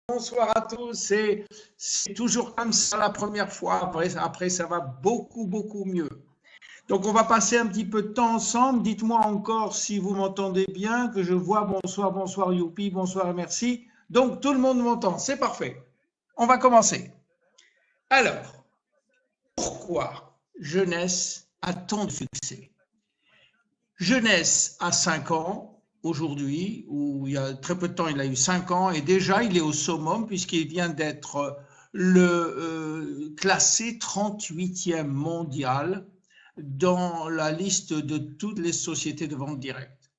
Bonsoir à tous. C'est toujours comme ça la première fois. Après, ça va beaucoup mieux. Donc, on va passer un petit peu de temps ensemble. Dites-moi encore si vous m'entendez bien, que je vois. Bonsoir, youpi, bonsoir, merci. Donc, tout le monde m'entend. C'est parfait. On va commencer. Alors, pourquoi Jeunesse a tant de succès? Jeunesse a 5 ans. Aujourd'hui, ou il y a très peu de temps, il a eu 5 ans et déjà il est au summum puisqu'il vient d'être classé 38e mondial dans la liste de toutes les sociétés de vente directe.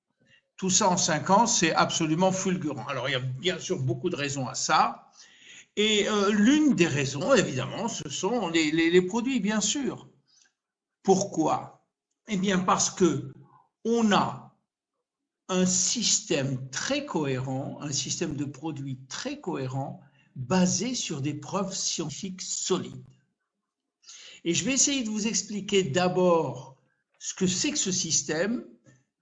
Tout ça en 5 ans, c'est absolument fulgurant. Alors il y a bien sûr beaucoup de raisons à ça. Et l'une des raisons, évidemment, ce sont les produits, bien sûr. Pourquoi? Eh bien parce que on a un système très cohérent, un système de produits très cohérent, basé sur des preuves scientifiques solides. Et je vais essayer de vous expliquer d'abord ce que c'est que ce système,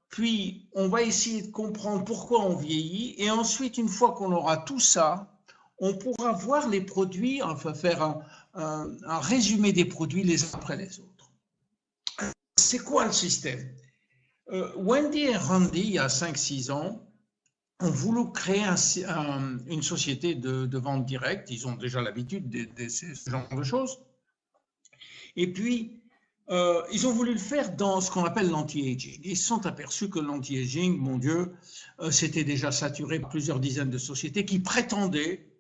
puis on va essayer de comprendre pourquoi on vieillit, et ensuite, une fois qu'on aura tout ça, on pourra voir les produits, enfin faire un résumé des produits les uns après les autres. C'est quoi le système? Wendy et Randy, il y a 5-6 ans, ont voulu créer une société de vente directe. Ils ont déjà l'habitude de ce genre de choses. Et puis, ils ont voulu le faire dans ce qu'on appelle l'anti-aging. Ils se sont aperçus que l'anti-aging, mon Dieu, c'était déjà saturé par plusieurs dizaines de sociétés qui prétendaient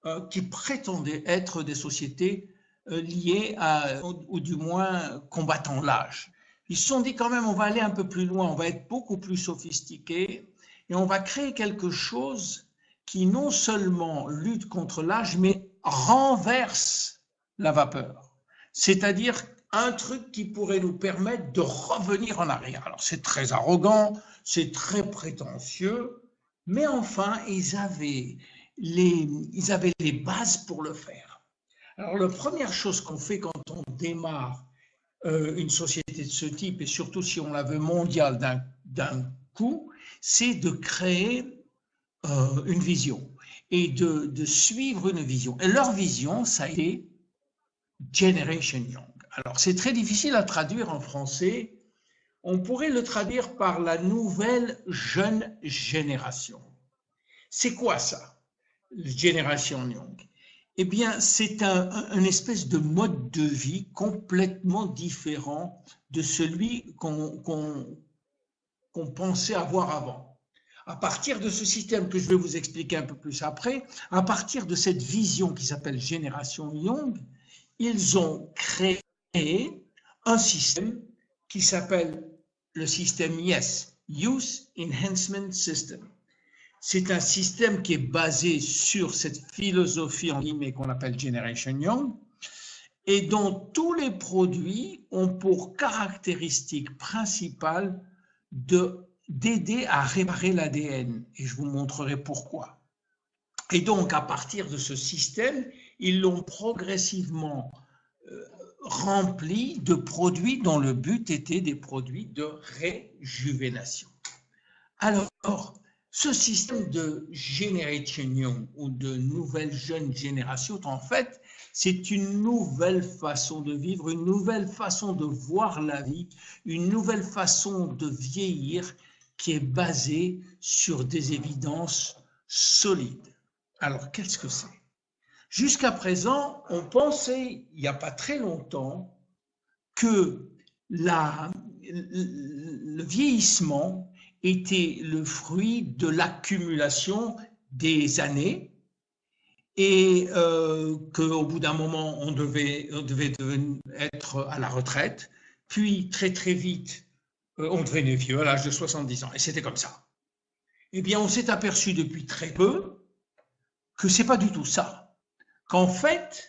être des sociétés liées ou du moins combattant l'âge. Ils se sont dit quand même, on va aller un peu plus loin, on va être beaucoup plus sophistiqué et on va créer quelque chose qui non seulement lutte contre l'âge, mais renverse la vapeur. C'est-à-dire un truc qui pourrait nous permettre de revenir en arrière. Alors c'est très arrogant, c'est très prétentieux, mais enfin, ils avaient les bases pour le faire. Alors la première chose qu'on fait quand on démarre une société de ce type, et surtout si on la veut mondiale d'un coup, c'est de créer une vision et de suivre une vision. Et leur vision, ça a été Generation Young. Alors c'est très difficile à traduire en français. On pourrait le traduire par la nouvelle jeune génération. C'est quoi ça, Generation Young? Eh bien, c'est une espèce de mode de vie complètement différent de celui qu'on pensait avoir avant. À partir de ce système que je vais vous expliquer un peu plus après, à partir de cette vision qui s'appelle Génération Young, ils ont créé un système qui s'appelle le système YES, Youth Enhancement System. C'est un système qui est basé sur cette philosophie en guillemets qu'on appelle Generation Young et dont tous les produits ont pour caractéristique principale d'aider à réparer l'ADN. Et je vous montrerai pourquoi. Et donc, à partir de ce système, ils l'ont progressivement rempli de produits dont le but était des produits de réjuvénation. Alors, ce système de Generation Young ou de nouvelle jeune génération, en fait, c'est une nouvelle façon de vivre, une nouvelle façon de voir la vie, une nouvelle façon de vieillir qui est basée sur des évidences solides. Alors, qu'est-ce que c'est? Jusqu'à présent, on pensait, il n'y a pas très longtemps, que le vieillissement était le fruit de l'accumulation des années et qu'au bout d'un moment, on devait être à la retraite, puis très vite, on devenait vieux à l'âge de 70 ans, et c'était comme ça. Eh bien, on s'est aperçu depuis très peu que ce n'est pas du tout ça, qu'en fait,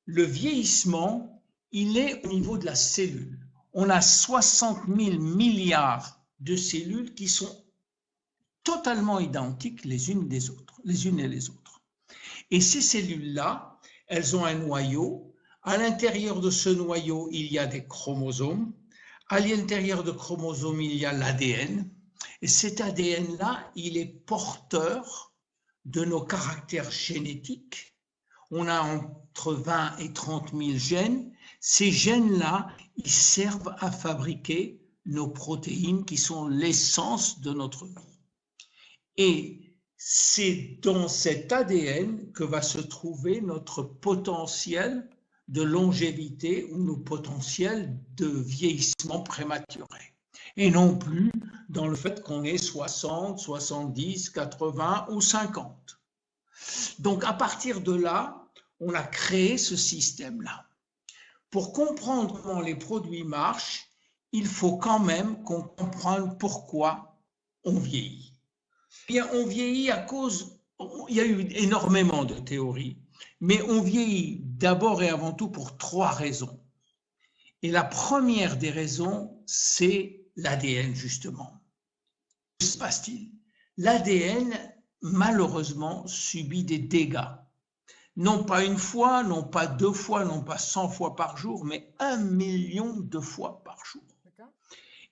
le vieillissement, il est au niveau de la cellule. On a 60 000 milliards de cellules qui sont totalement identiques les unes et les autres. Et ces cellules-là, elles ont un noyau. À l'intérieur de ce noyau, il y a des chromosomes. À l'intérieur de chromosomes, il y a l'ADN. Et cet ADN-là, il est porteur de nos caractères génétiques. On a entre 20 et 30 000 gènes. Ces gènes-là, ils servent à fabriquer nos protéines qui sont l'essence de notre vie. Et c'est dans cet ADN que va se trouver notre potentiel de longévité ou nos potentiels de vieillissement prématuré. Et non plus dans le fait qu'on ait 60, 70, 80 ou 50. Donc à partir de là, on a créé ce système-là. Pour comprendre comment les produits marchent, il faut quand même qu'on comprenne pourquoi on vieillit. Eh bien, on vieillit à cause, il y a eu énormément de théories, mais on vieillit d'abord et avant tout pour 3 raisons. Et la première des raisons, c'est l'ADN, justement. Que se passe-t-il? L'ADN, malheureusement, subit des dégâts. Non pas une fois, non pas 2 fois, non pas 100 fois par jour, mais 1 million de fois par jour.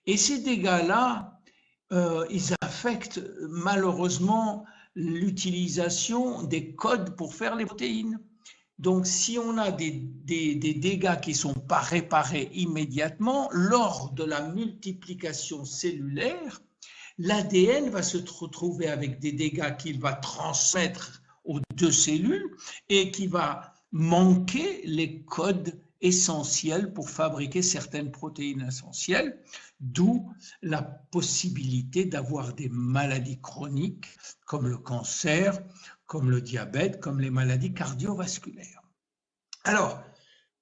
Et ces dégâts-là, ils affectent malheureusement l'utilisation des codes pour faire les protéines. Donc, si on a des dégâts qui ne sont pas réparés immédiatement, lors de la multiplication cellulaire, l'ADN va se retrouver avec des dégâts qu'il va transmettre aux 2 cellules et qui va manquer les codes essentiels pour fabriquer certaines protéines essentielles, d'où la possibilité d'avoir des maladies chroniques comme le cancer, comme le diabète, comme les maladies cardiovasculaires. Alors,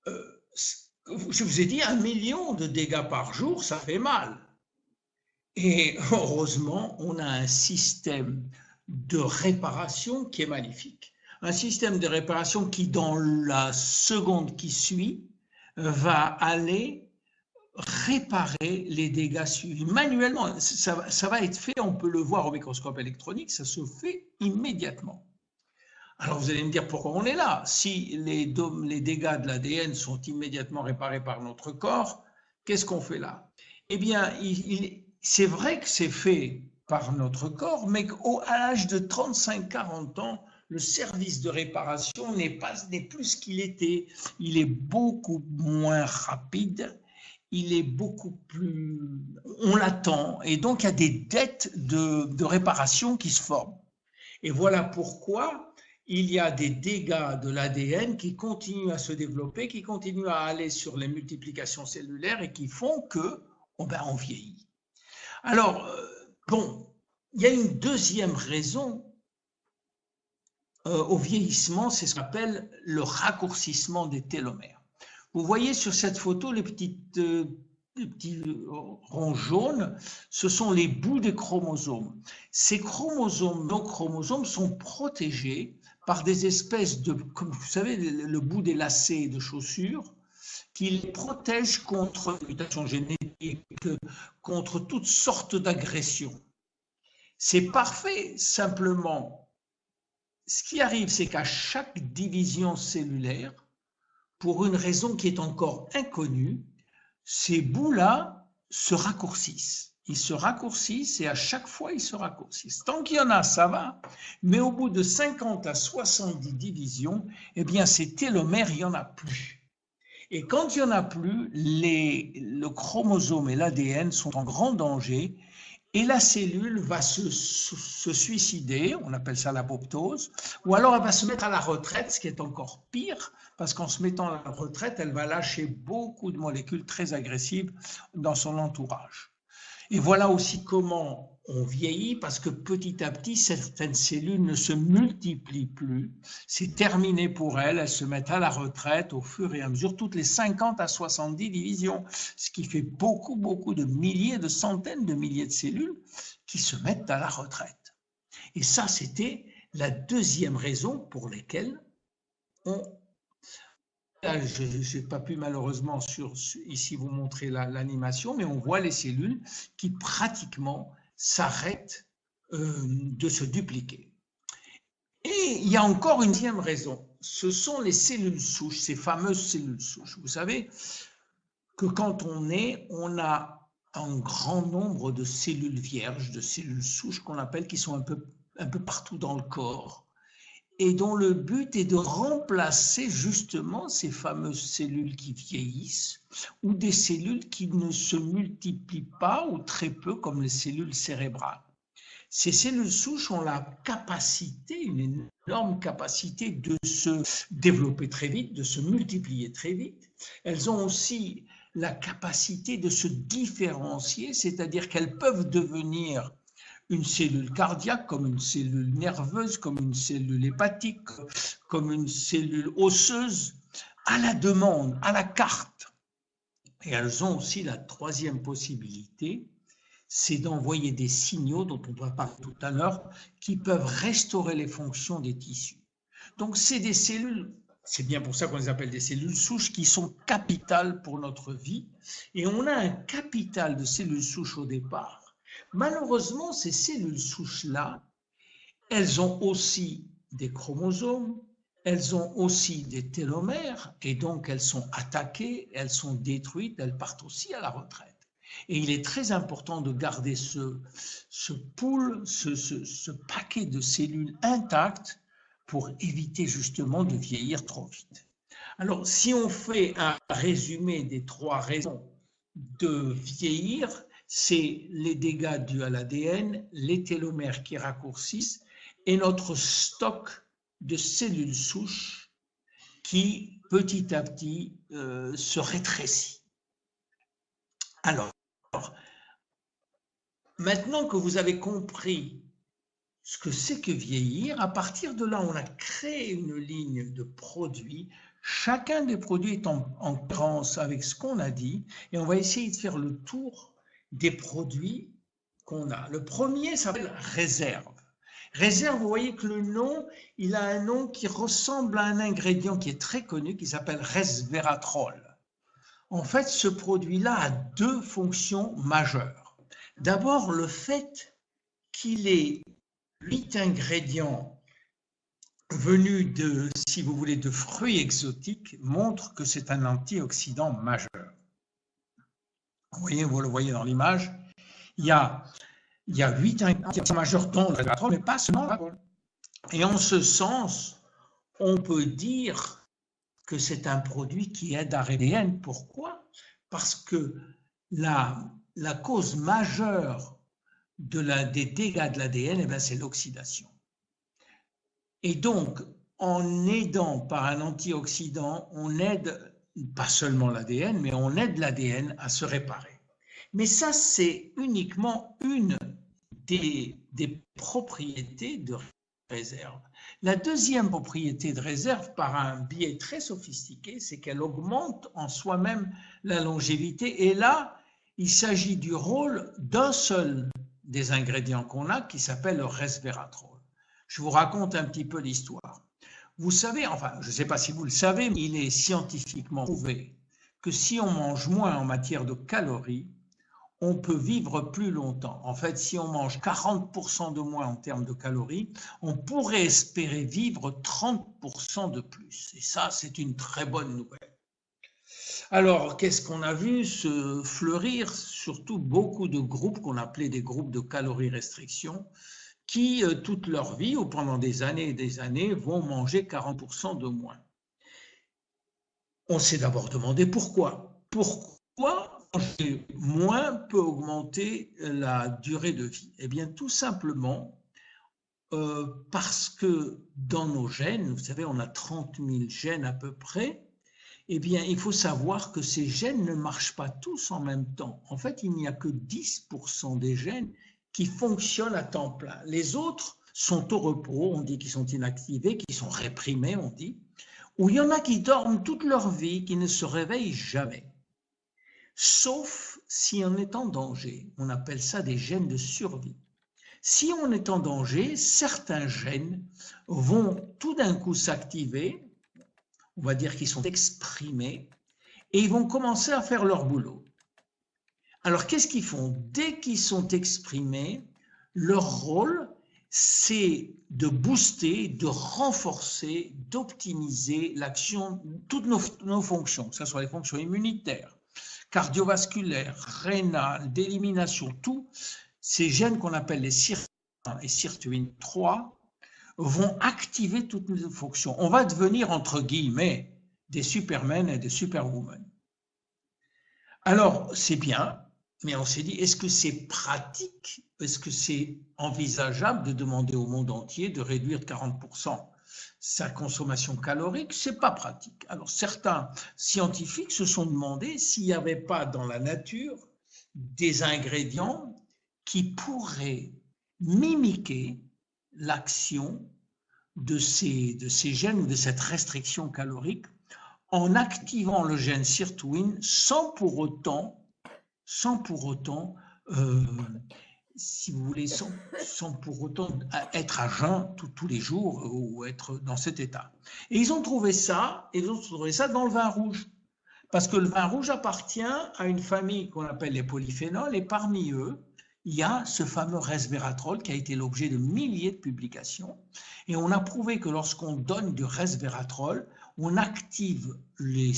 je vous ai dit 1 million de dégâts par jour, ça fait mal. Et heureusement, on a un système de réparation qui est magnifique. Un système de réparation qui, dans la seconde qui suit, va aller réparer les dégâts suivis manuellement. Ça va être fait, on peut le voir au microscope électronique, ça se fait immédiatement. Alors vous allez me dire pourquoi on est là. Si les dégâts de l'ADN sont immédiatement réparés par notre corps, qu'est-ce qu'on fait là? Eh bien, c'est vrai que c'est fait par notre corps, mais qu'à l'âge de 35-40 ans, le service de réparation n'est plus ce qu'il était. Il est beaucoup moins rapide, il est beaucoup plus... On l'attend, et donc il y a des dettes de réparation qui se forment. Et voilà pourquoi il y a des dégâts de l'ADN qui continuent à se développer, qui continuent à aller sur les multiplications cellulaires et qui font que on vieillit. Alors, bon, il y a une deuxième raison au vieillissement, c'est ce qu'on appelle le raccourcissement des télomères. Vous voyez sur cette photo les petits ronds jaunes, ce sont les bouts des chromosomes. Ces chromosomes, nos chromosomes, sont protégés par des espèces de, comme vous savez, le bout des lacets de chaussures, qui les protègent contre les mutations génétiques, contre toutes sortes d'agressions. C'est parfait, simplement. Ce qui arrive, c'est qu'à chaque division cellulaire, pour une raison qui est encore inconnue, ces bouts-là se raccourcissent. Ils se raccourcissent et à chaque fois, ils se raccourcissent. Tant qu'il y en a, ça va, mais au bout de 50 à 70 divisions, eh bien, ces télomères, il n'y en a plus. Et quand il n'y en a plus, le chromosome et l'ADN sont en grand danger et la cellule va se suicider, on appelle ça l'apoptose, ou alors elle va se mettre à la retraite, ce qui est encore pire, parce qu'en se mettant à la retraite, elle va lâcher beaucoup de molécules très agressives dans son entourage. Et voilà aussi comment on vieillit, parce que petit à petit, certaines cellules ne se multiplient plus. C'est terminé pour elles, elles se mettent à la retraite au fur et à mesure, toutes les 50 à 70 divisions, ce qui fait beaucoup de milliers, de centaines de milliers de cellules qui se mettent à la retraite. Et ça, c'était la deuxième raison pour laquelle on... Je n'ai pas pu malheureusement ici vous montrer l'animation, mais on voit les cellules qui pratiquement s'arrêtent de se dupliquer. Et il y a encore une deuxième raison, ce sont les cellules souches, ces fameuses cellules souches. Vous savez que quand on naît, on a un grand nombre de cellules vierges, de cellules souches qu'on appelle, qui sont un peu un peu partout dans le corps, et dont le but est de remplacer justement ces fameuses cellules qui vieillissent ou des cellules qui ne se multiplient pas ou très peu comme les cellules cérébrales. Ces cellules souches ont la capacité, une énorme capacité de se développer très vite, de se multiplier très vite. Elles ont aussi la capacité de se différencier, c'est-à-dire qu'elles peuvent devenir une cellule cardiaque, comme une cellule nerveuse, comme une cellule hépatique, comme une cellule osseuse, à la demande, à la carte. Et elles ont aussi la troisième possibilité, c'est d'envoyer des signaux dont on va parler tout à l'heure, qui peuvent restaurer les fonctions des tissus. Donc c'est des cellules, c'est bien pour ça qu'on les appelle des cellules souches, qui sont capitales pour notre vie. Et on a un capital de cellules souches au départ. Malheureusement, ces cellules souches-là, elles ont aussi des chromosomes, elles ont aussi des télomères, et donc elles sont attaquées, elles sont détruites, elles partent aussi à la retraite. Et il est très important de garder ce pool, ce paquet de cellules intactes pour éviter justement de vieillir trop vite. Alors, si on fait un résumé des 3 raisons de vieillir, c'est les dégâts dus à l'ADN, les télomères qui raccourcissent et notre stock de cellules souches qui, petit à petit, se rétrécit. Alors, maintenant que vous avez compris ce que c'est que vieillir, à partir de là, on a créé une ligne de produits. Chacun des produits est en cohérence avec ce qu'on a dit et on va essayer de faire le tour des produits qu'on a. Le premier s'appelle réserve. Réserve, vous voyez que le nom, il a un nom qui ressemble à un ingrédient qui est très connu, qui s'appelle resveratrol. En fait, ce produit-là a 2 fonctions majeures. D'abord, le fait qu'il ait 8 ingrédients venus de, si vous voulez, de fruits exotiques montre que c'est un antioxydant majeur. Vous le voyez dans l'image, il y a 8 ingrédients majeurs dont le resveratrol, mais pas seulement l'alcool. Et en ce sens, on peut dire que c'est un produit qui aide à l'ADN. Pourquoi? Parce que la cause majeure des dégâts de l'ADN, c'est l'oxydation. Et donc, en aidant par un antioxydant, on aide pas seulement l'ADN, mais on aide l'ADN à se réparer. Mais ça, c'est uniquement une des propriétés de réserve. La deuxième propriété de réserve, par un biais très sophistiqué, c'est qu'elle augmente en soi-même la longévité. Et là, il s'agit du rôle d'un seul des ingrédients qu'on a, qui s'appelle le resveratrol. Je vous raconte un petit peu l'histoire. Vous savez, enfin, je ne sais pas si vous le savez, mais il est scientifiquement prouvé que si on mange moins en matière de calories, on peut vivre plus longtemps. En fait, si on mange 40% de moins en termes de calories, on pourrait espérer vivre 30% de plus. Et ça, c'est une très bonne nouvelle. Alors, qu'est-ce qu'on a vu se fleurir? Surtout beaucoup de groupes qu'on appelait des groupes de calories restriction, qui, toute leur vie, ou pendant des années et des années, vont manger 40% de moins. On s'est d'abord demandé pourquoi. Pourquoi manger moins peut augmenter la durée de vie? Eh bien, tout simplement parce que dans nos gènes, vous savez, on a 30 000 gènes à peu près, eh bien, il faut savoir que ces gènes ne marchent pas tous en même temps. En fait, il n'y a que 10% des gènes qui fonctionnent à temps plein. Les autres sont au repos, on dit qu'ils sont inactivés, qu'ils sont réprimés, on dit, ou il y en a qui dorment toute leur vie, qui ne se réveillent jamais. Sauf si on est en danger. On appelle ça des gènes de survie. Si on est en danger, certains gènes vont tout d'un coup s'activer, on va dire qu'ils sont exprimés, et ils vont commencer à faire leur boulot. Alors, qu'est-ce qu'ils font? Dès qu'ils sont exprimés, leur rôle, c'est de booster, de renforcer, d'optimiser l'action, toutes nos fonctions, que ce soit les fonctions immunitaires, cardiovasculaires, rénales, d'élimination, tous ces gènes qu'on appelle les circuits et sirtuine 3 vont activer toutes nos fonctions. On va devenir, entre guillemets, des supermen et des superwomen. Alors, c'est bien, mais on s'est dit, est-ce que c'est pratique? Est-ce que c'est envisageable de demander au monde entier de réduire de 40% sa consommation calorique? C'est pas pratique. Alors, certains scientifiques se sont demandé s'il n'y avait pas dans la nature des ingrédients qui pourraient mimiquer l'action de ces gènes ou de cette restriction calorique en activant le gène sirtuine sans pour autant, si vous voulez, sans pour autant être à jeun tous les jours ou être dans cet état. Et ils ont trouvé ça dans le vin rouge. Parce que le vin rouge appartient à une famille qu'on appelle les polyphénols, et parmi eux, il y a ce fameux resveratrol qui a été l'objet de milliers de publications. Et on a prouvé que lorsqu'on donne du resveratrol, on active les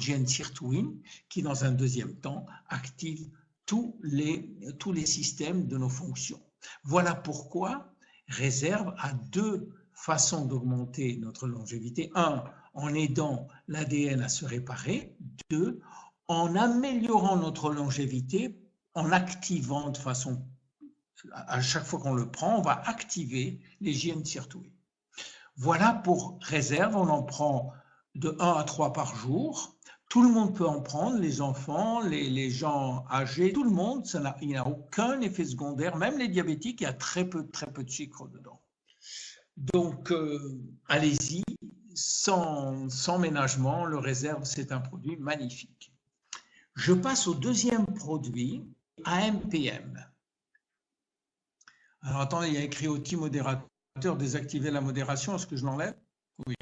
gènes sirtuine qui, dans un deuxième temps, activent tous les systèmes de nos fonctions. Voilà pourquoi Réserve a deux façons d'augmenter notre longévité. Un, en aidant l'ADN à se réparer. Deux, en améliorant notre longévité, en activant de façon, à chaque fois qu'on le prend, on va activer les gènes sirtuine. Voilà pour Réserve, on en prend de 1 à 3 par jour. Tout le monde peut en prendre, les enfants, les gens âgés, tout le monde, il n'y a aucun effet secondaire, même les diabétiques, il y a très peu de sucre dedans. Donc, allez-y, sans ménagement, le Réserve, c'est un produit magnifique. Je passe au deuxième produit, AMPM. Alors, attendez, il y a écrit outil modérateur, désactiver la modération, est-ce que je l'enlève? Oui,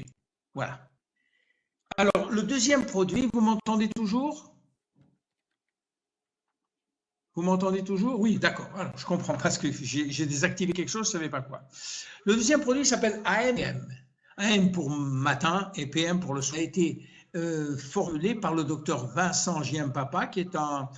voilà. Alors, le deuxième produit, vous m'entendez toujours? Vous m'entendez toujours? Oui, d'accord. Alors, je comprends parce que j'ai désactivé quelque chose, je ne savais pas quoi. Le deuxième produit s'appelle AMPM. AM pour matin et PM pour le soir. Ça a été formulé par le docteur Vincent Giampapa, qui est un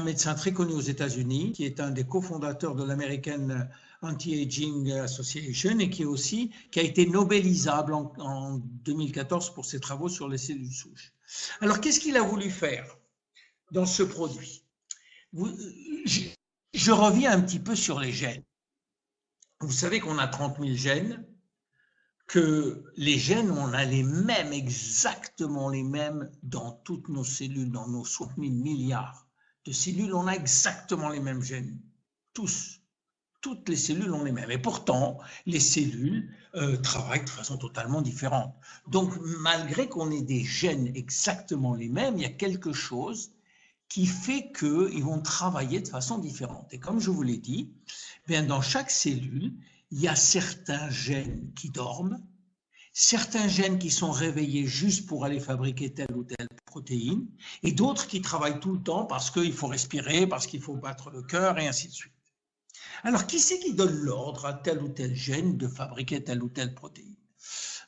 médecin très connu aux États-Unis, qui est un des cofondateurs de l'American Anti-Aging Association et qui a été nobelisable en 2014 pour ses travaux sur les cellules souches. Alors, qu'est-ce qu'il a voulu faire dans ce produit? Je reviens un petit peu sur les gènes. Vous savez qu'on a 30 000 gènes, que les gènes, on a les mêmes, exactement les mêmes dans toutes nos cellules, dans nos 60 000 milliards de cellules, on a exactement les mêmes gènes, tous. Toutes les cellules ont les mêmes. Et pourtant, les cellules travaillent de façon totalement différente. Donc, malgré qu'on ait des gènes exactement les mêmes, il y a quelque chose qui fait qu'ils vont travailler de façon différente. Et comme je vous l'ai dit, bien dans chaque cellule, il y a certains gènes qui dorment, certains gènes qui sont réveillés juste pour aller fabriquer telle ou telle protéine, et d'autres qui travaillent tout le temps parce qu'il faut respirer, parce qu'il faut battre le cœur, et ainsi de suite. Alors, qui c'est qui donne l'ordre à tel ou tel gène de fabriquer telle ou telle protéine?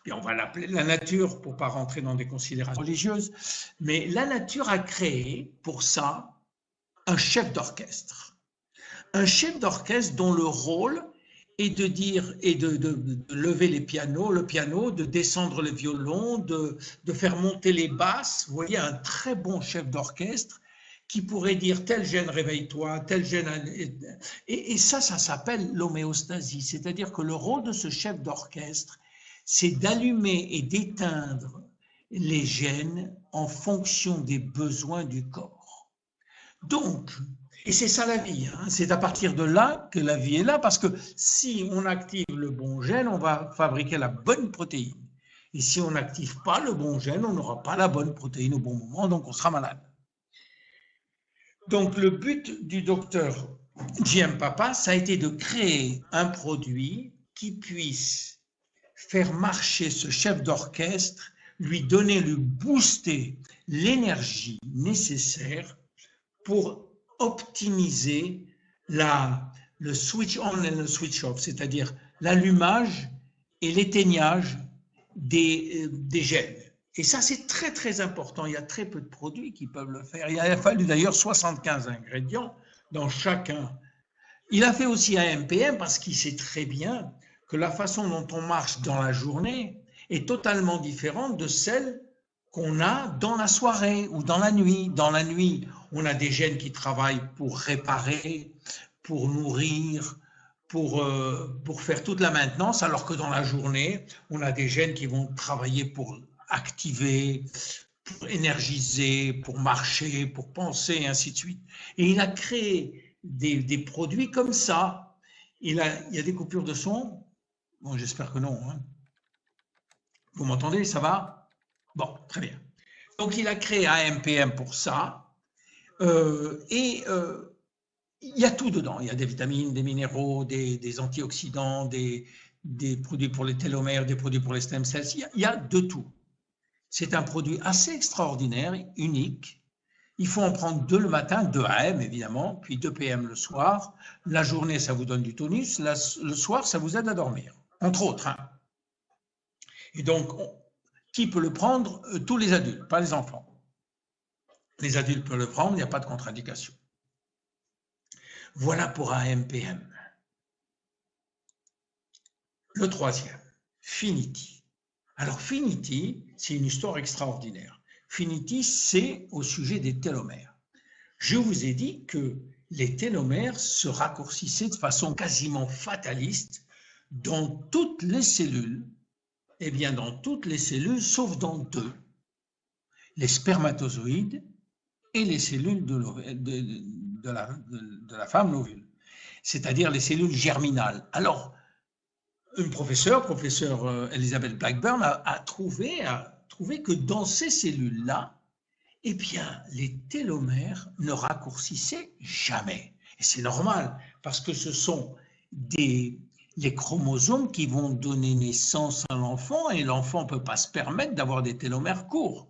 Et on va l'appeler la nature pour ne pas rentrer dans des considérations religieuses, mais la nature a créé pour ça un chef d'orchestre. Un chef d'orchestre dont le rôle est de dire et de lever le piano, de descendre le violon, de faire monter les basses. Vous voyez, un très bon chef d'orchestre qui pourrait dire tel gène réveille-toi, tel gène… Et ça s'appelle l'homéostasie, c'est-à-dire que le rôle de ce chef d'orchestre, c'est d'allumer et d'éteindre les gènes en fonction des besoins du corps. Donc, et c'est ça la vie, hein, c'est à partir de là que la vie est là, parce que si on active le bon gène, on va fabriquer la bonne protéine. Et si on n'active pas le bon gène, on n'aura pas la bonne protéine au bon moment, donc on sera malade. Donc, le but du docteur Giampapa, ça a été de créer un produit qui puisse faire marcher ce chef d'orchestre, lui booster l'énergie nécessaire pour optimiser le switch on et le switch off, c'est-à-dire l'allumage et l'éteignage des gènes. Et ça, c'est très, très important. Il y a très peu de produits qui peuvent le faire. Il a fallu d'ailleurs 75 ingrédients dans chacun Il a fait aussi AMPM parce qu'il sait très bien que la façon dont on marche dans la journée est totalement différente de celle qu'on a dans la soirée ou dans la nuit. Dans la nuit, on a des gènes qui travaillent pour réparer, pour nourrir, pour faire toute la maintenance, alors que dans la journée, on a des gènes qui vont travailler pour activer, pour énergiser, pour marcher, pour penser, et ainsi de suite. Et il a créé des produits comme ça. Il y a des coupures de son. Bon, j'espère que non. Hein. Vous m'entendez, ça va? Bon, très bien. Donc, il a créé AMPM pour ça. Il y a tout dedans. Il y a des vitamines, des minéraux, des antioxydants, des produits pour les télomères, des produits pour les stem cells. Il y a de tout. C'est un produit assez extraordinaire, unique. Il faut en prendre 2 le matin, 2 AM évidemment, puis 2 PM le soir. La journée, ça vous donne du tonus. Le soir, ça vous aide à dormir, entre autres. Hein. Et donc, qui peut le prendre? Tous les adultes, pas les enfants. Les adultes peuvent le prendre, il n'y a pas de contre-indication. Voilà pour AMPM. Le troisième, Finity. Alors Finity, c'est une histoire extraordinaire. Finity, c'est au sujet des télomères. Je vous ai dit que les télomères se raccourcissaient de façon quasiment fataliste dans toutes les cellules, eh bien dans toutes les cellules, sauf dans 2, les spermatozoïdes et les cellules de la femme, l'ovule, c'est-à-dire les cellules germinales. Alors, une professeure Elizabeth Blackburn, a trouvé que dans ces cellules-là, eh bien, les télomères ne raccourcissaient jamais. Et c'est normal, parce que ce sont les chromosomes qui vont donner naissance à l'enfant, et l'enfant ne peut pas se permettre d'avoir des télomères courts.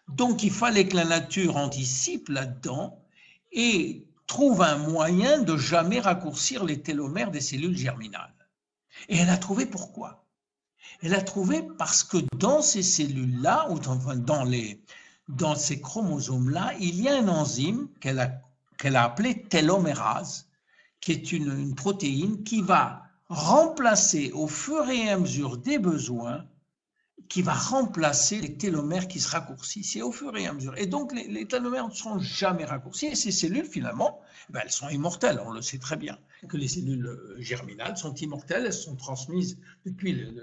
Donc, il fallait que la nature anticipe là-dedans et trouve un moyen de jamais raccourcir les télomères des cellules germinales. Et elle a trouvé pourquoi? Elle a trouvé parce que dans ces cellules-là, ou dans ces chromosomes-là, il y a une enzyme qu'elle a appelée télomérase, qui est une protéine qui va remplacer au fur et à mesure des besoins, qui va remplacer les télomères qui se raccourcissent, et au fur et à mesure. Et donc, les télomères ne seront jamais raccourcis, et ces cellules, finalement, elles sont immortelles, on le sait très bien, que les cellules germinales sont immortelles, elles sont transmises depuis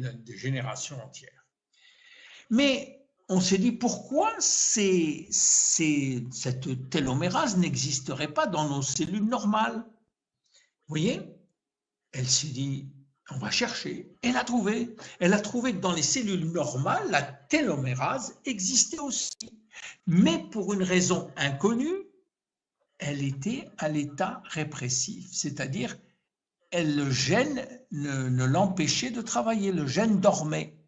des générations entières. Mais on s'est dit, pourquoi cette télomérase n'existerait pas dans nos cellules normales? Vous voyez? Elle s'est dit, on va chercher. Elle a trouvé que dans les cellules normales, la télomérase existait aussi. Mais pour une raison inconnue, elle était à l'état répressif, c'est-à-dire le gène ne l'empêchait de travailler, le gène dormait.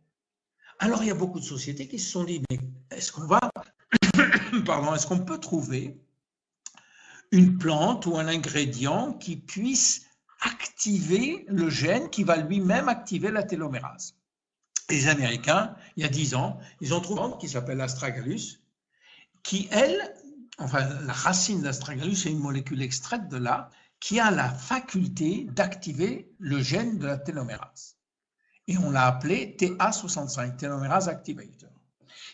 Alors il y a beaucoup de sociétés qui se sont dit, mais est-ce qu'on peut trouver une plante ou un ingrédient qui puisse activer le gène qui va lui-même activer la télomérase? Les Américains, il y a 10 ans, ils ont trouvé une plante qui s'appelle l'Astragalus, qui, la racine d'Astragalus, c'est une molécule extraite de là, qui a la faculté d'activer le gène de la télomérase. Et on l'a appelé TA65, Telomerase Activator.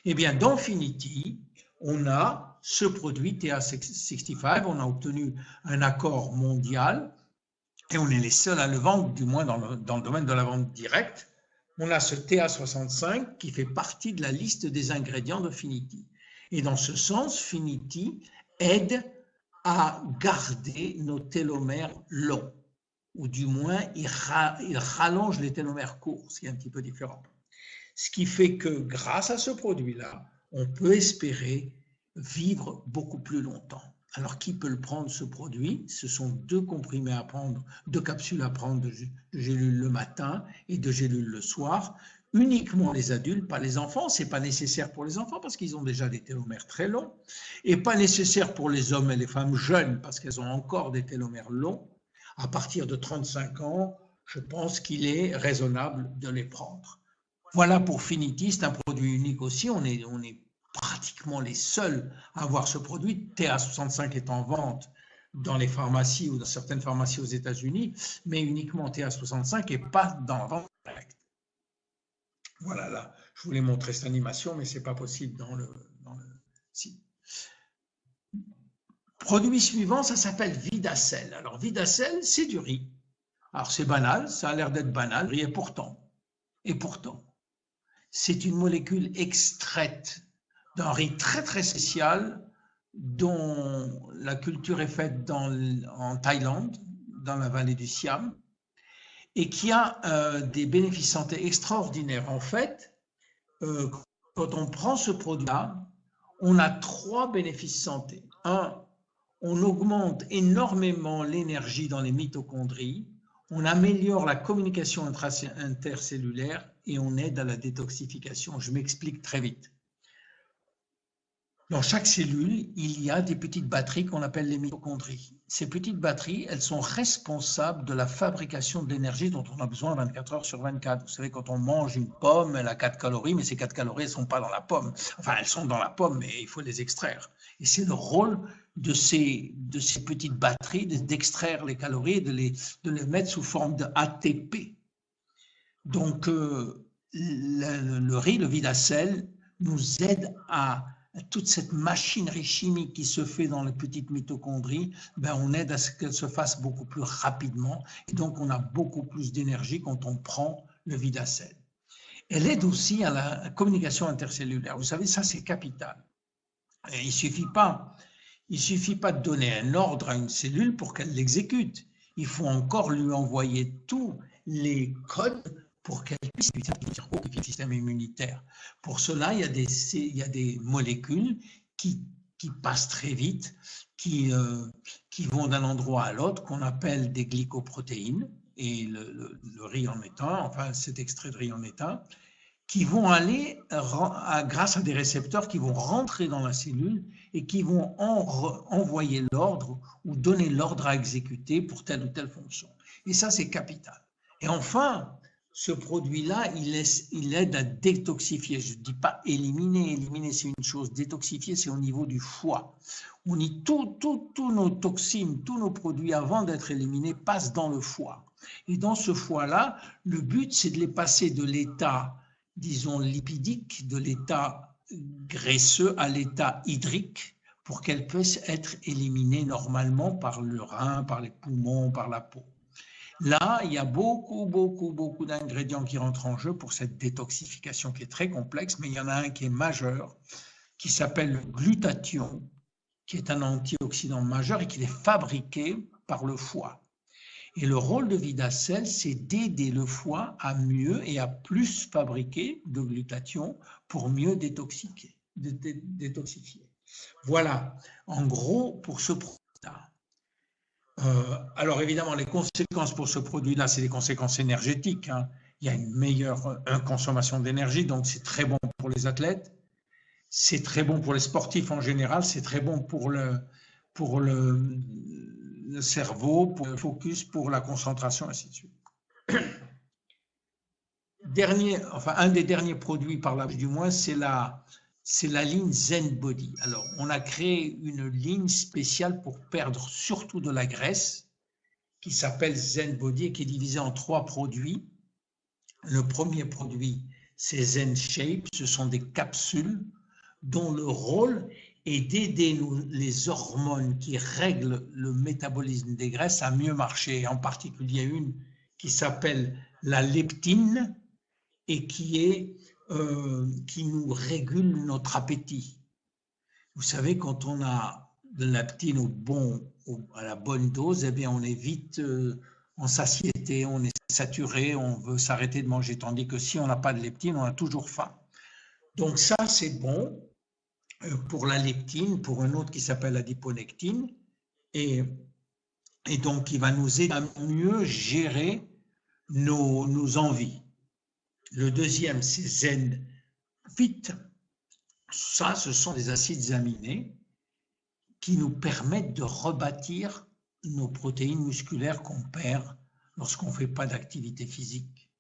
Eh bien, dans Finity, on a ce produit TA65, on a obtenu un accord mondial, et on est les seuls à le vendre, du moins dans le domaine de la vente directe. On a ce TA65 qui fait partie de la liste des ingrédients de Finity. Et dans ce sens, Finity aide à garder nos télomères longs, ou du moins il rallonge les télomères courts, ce qui est un petit peu différent. Ce qui fait que grâce à ce produit-là, on peut espérer vivre beaucoup plus longtemps. Alors, qui peut le prendre, ce produit? Ce sont 2 comprimés à prendre, 2 capsules à prendre de gélules le matin et de gélules le soir. Uniquement les adultes, pas les enfants. Ce n'est pas nécessaire pour les enfants parce qu'ils ont déjà des télomères très longs. Et pas nécessaire pour les hommes et les femmes jeunes parce qu'elles ont encore des télomères longs. À partir de 35 ans, je pense qu'il est raisonnable de les prendre. Voilà pour Finity, c'est un produit unique aussi. On est pratiquement les seuls à avoir ce produit. TA65 est en vente dans les pharmacies ou dans certaines pharmacies aux États-Unis, mais uniquement TA65 et pas dans la vente directe. Voilà, là, je voulais montrer cette animation, mais ce n'est pas possible dans le site. Produit suivant, ça s'appelle Vidacel. Alors, Vidacel, c'est du riz. Alors, c'est banal, ça a l'air d'être banal, riz, et pourtant, c'est une molécule extraite d'un riz très, très spécial dont la culture est faite en Thaïlande, dans la vallée du Siam, et qui a des bénéfices santé extraordinaires. En fait, quand on prend ce produit-là, on a 3 bénéfices santé. 1, on augmente énormément l'énergie dans les mitochondries, on améliore la communication intercellulaire et on aide à la détoxification. Je m'explique très vite. Dans chaque cellule, il y a des petites batteries qu'on appelle les mitochondries. Ces petites batteries, elles sont responsables de la fabrication de l'énergie dont on a besoin 24 heures sur 24. Vous savez, quand on mange une pomme, elle a 4 calories, mais ces 4 calories, elles ne sont pas dans la pomme. Enfin, elles sont dans la pomme, mais il faut les extraire. Et c'est le rôle de ces petites batteries d'extraire les calories et de les mettre sous forme de ATP. Donc, le riz, le Vidacel, nous aide à toute cette machinerie chimique qui se fait dans les petites mitochondries, on aide à ce qu'elle se fasse beaucoup plus rapidement et donc on a beaucoup plus d'énergie quand on prend le Vidacel. Elle aide aussi à la communication intercellulaire. Vous savez, ça c'est capital. Et il suffit pas de donner un ordre à une cellule pour qu'elle l'exécute. Il faut encore lui envoyer tous les codes pour qu'elle puisse utiliser le système immunitaire. Pour cela, il y a des molécules qui passent très vite, qui vont d'un endroit à l'autre, qu'on appelle des glycoprotéines, et le riz en est un, enfin cet extrait de riz en est un, qui vont aller, grâce à des récepteurs qui vont rentrer dans la cellule et qui vont envoyer l'ordre ou donner l'ordre à exécuter pour telle ou telle fonction. Et ça, c'est capital. Et enfin, ce produit-là, il aide à détoxifier. Je ne dis pas éliminer. Éliminer, c'est une chose. Détoxifier, c'est au niveau du foie. On dit tous nos toxines, tous nos produits, avant d'être éliminés, passent dans le foie. Et dans ce foie-là, le but, c'est de les passer de l'état, disons, lipidique, de l'état graisseux à l'état hydrique, pour qu'elles puissent être éliminées normalement par le rein, par les poumons, par la peau. Là, il y a beaucoup d'ingrédients qui rentrent en jeu pour cette détoxification qui est très complexe, mais il y en a un qui est majeur, qui s'appelle le glutathion, qui est un antioxydant majeur et qui est fabriqué par le foie. Et le rôle de Vidacel, c'est d'aider le foie à mieux et à plus fabriquer de glutathion pour mieux détoxifier. Voilà, en gros, pour ce produit-là. Alors évidemment, les conséquences pour ce produit-là, c'est des conséquences énergétiques. Hein. Il y a une meilleure consommation d'énergie, donc c'est très bon pour les athlètes, c'est très bon pour les sportifs en général, c'est très bon pour le cerveau, pour le focus, pour la concentration, ainsi de suite. Un des derniers produits par là, du moins, c'est la ligne Zen Body. Alors, on a créé une ligne spéciale pour perdre surtout de la graisse qui s'appelle Zen Body et qui est divisée en 3 produits. Le premier produit, c'est Zen Shape. Ce sont des capsules dont le rôle est d'aider les hormones qui règlent le métabolisme des graisses à mieux marcher. En particulier une qui s'appelle la leptine et qui nous régule notre appétit. Vous savez, quand on a de la leptine à la bonne dose, eh bien on est vite en satiété, on est saturé, on veut s'arrêter de manger. Tandis que si on n'a pas de leptine, on a toujours faim. Donc ça, c'est bon pour la leptine, pour un autre qui s'appelle adiponectine, et donc qui va nous aider à mieux gérer nos envies. Le deuxième, c'est Zen Fit. Ça, ce sont des acides aminés qui nous permettent de rebâtir nos protéines musculaires qu'on perd lorsqu'on ne fait pas d'activité physique.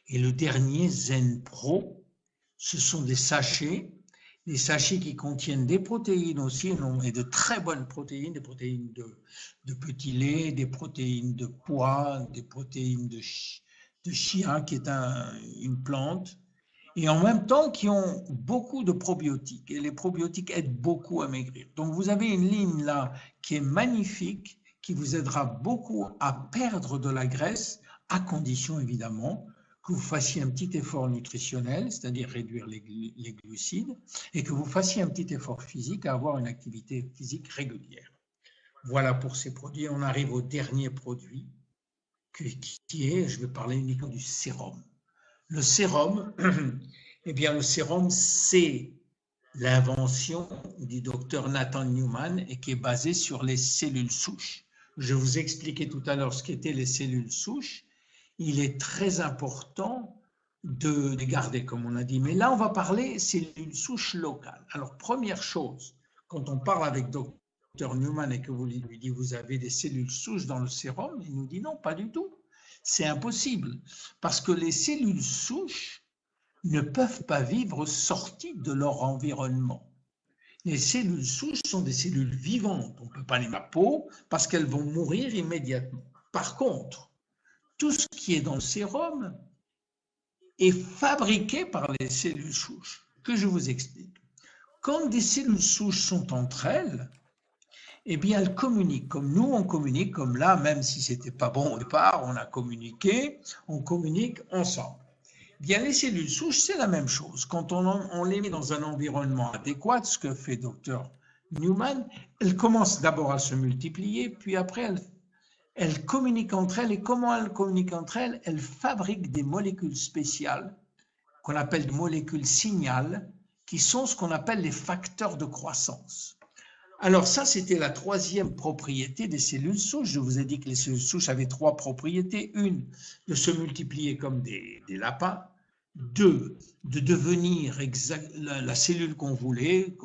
Et le dernier, Zen Pro, ce sont des sachets des sachets qui contiennent des protéines aussi, et de très bonnes protéines, des protéines de petit lait, des protéines de pois, des protéines de chia, qui est une plante, et en même temps qui ont beaucoup de probiotiques. Et les probiotiques aident beaucoup à maigrir. Donc vous avez une ligne là qui est magnifique, qui vous aidera beaucoup à perdre de la graisse, à condition évidemment que vous fassiez un petit effort nutritionnel, c'est-à-dire réduire les glucides, et que vous fassiez un petit effort physique, à avoir une activité physique régulière. Voilà pour ces produits. On arrive au dernier produit, qui est, je vais parler uniquement du sérum. Le sérum, eh bien le sérum, c'est l'invention du docteur Nathan Newman et qui est basé sur les cellules souches. Je vous expliquais tout à l'heure ce qu'étaient les cellules souches. Il est très important de les garder, comme on a dit. Mais là, on va parler cellules souches locales. Alors, première chose, quand on parle avec docteur Newman et que vous lui dites vous avez des cellules souches dans le sérum, il nous dit non, pas du tout. C'est impossible parce que les cellules souches ne peuvent pas vivre sorties de leur environnement. Les cellules souches sont des cellules vivantes. On ne peut pas les mettre à peau parce qu'elles vont mourir immédiatement. Par contre, tout ce qui est dans le sérum est fabriqué par les cellules souches, que je vous explique. Quand des cellules souches sont entre elles, eh bien, elles communiquent, comme nous, on communique, comme là, même si ce n'était pas bon au départ, on a communiqué, on communique ensemble. Bien, les cellules souches, c'est la même chose. Quand on les met dans un environnement adéquat, ce que fait Dr Newman, elles commencent d'abord à se multiplier, puis après, elles communiquent entre elles. Et comment elles communiquent entre elles? Elles fabriquent des molécules spéciales, qu'on appelle des molécules signal, qui sont ce qu'on appelle les facteurs de croissance. Alors ça, c'était la troisième propriété des cellules souches. Je vous ai dit que les cellules souches avaient trois propriétés. Une, de se multiplier comme des lapins. Deux, de devenir la cellule qu'on voulait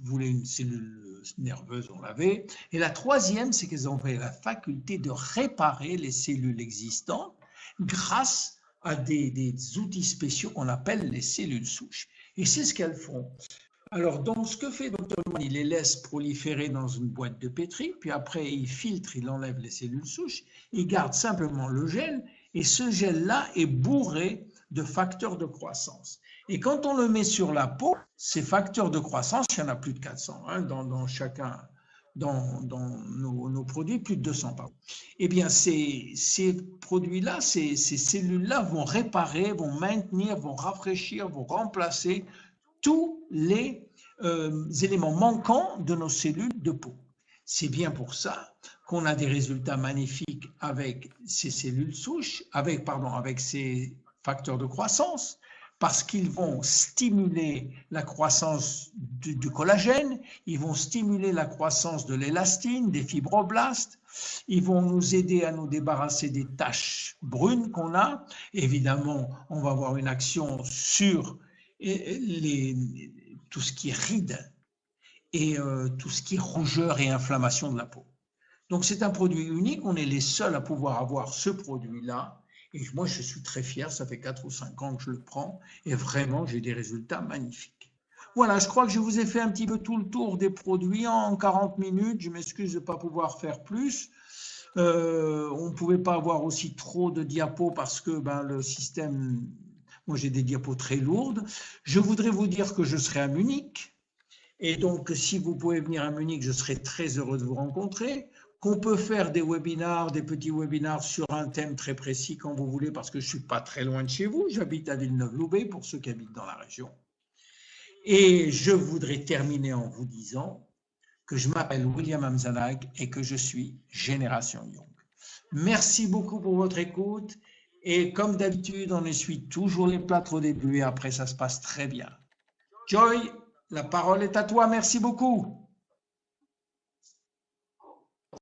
une cellule nerveuse, on l'avait. Et la troisième, c'est qu'elles ont la faculté de réparer les cellules existantes grâce à des outils spéciaux qu'on appelle les cellules souches. Et c'est ce qu'elles font. Alors, donc, ce que fait Dr. Newman, il les laisse proliférer dans une boîte de pétri, puis après, il filtre, il enlève les cellules souches, il garde simplement le gel, et ce gel-là est bourré de facteurs de croissance. Et quand on le met sur la peau, ces facteurs de croissance, il y en a plus de 400 dans nos produits, plus de 200 par an. Eh bien, ces produits-là, ces cellules-là vont réparer, vont maintenir, vont rafraîchir, vont remplacer tous les éléments manquants de nos cellules de peau. C'est bien pour ça qu'on a des résultats magnifiques avec ces cellules souches, avec ces facteurs de croissance, parce qu'ils vont stimuler la croissance du collagène, ils vont stimuler la croissance de l'élastine, des fibroblastes, ils vont nous aider à nous débarrasser des taches brunes qu'on a. Évidemment, on va avoir une action sur tout ce qui est rides et tout ce qui est rougeur et inflammation de la peau. Donc c'est un produit unique, on est les seuls à pouvoir avoir ce produit-là. Et moi, je suis très fier, ça fait 4 ou 5 ans que je le prends et vraiment, j'ai des résultats magnifiques. Voilà, je crois que je vous ai fait un petit peu tout le tour des produits en 40 minutes. Je m'excuse de ne pas pouvoir faire plus. On ne pouvait pas avoir aussi trop de diapos parce que le système, moi j'ai des diapos très lourdes. Je voudrais vous dire que je serai à Munich. Et donc, si vous pouvez venir à Munich, je serai très heureux de vous rencontrer. Qu'on peut faire des webinars, des petits webinars sur un thème très précis quand vous voulez, parce que je ne suis pas très loin de chez vous. J'habite à Villeneuve-Loubet, pour ceux qui habitent dans la région. Et je voudrais terminer en vous disant que je m'appelle William Amzanag et que je suis Génération Young. Merci beaucoup pour votre écoute. Et comme d'habitude, on essuie toujours les plâtres au début et après, ça se passe très bien. Joy, la parole est à toi. Merci beaucoup.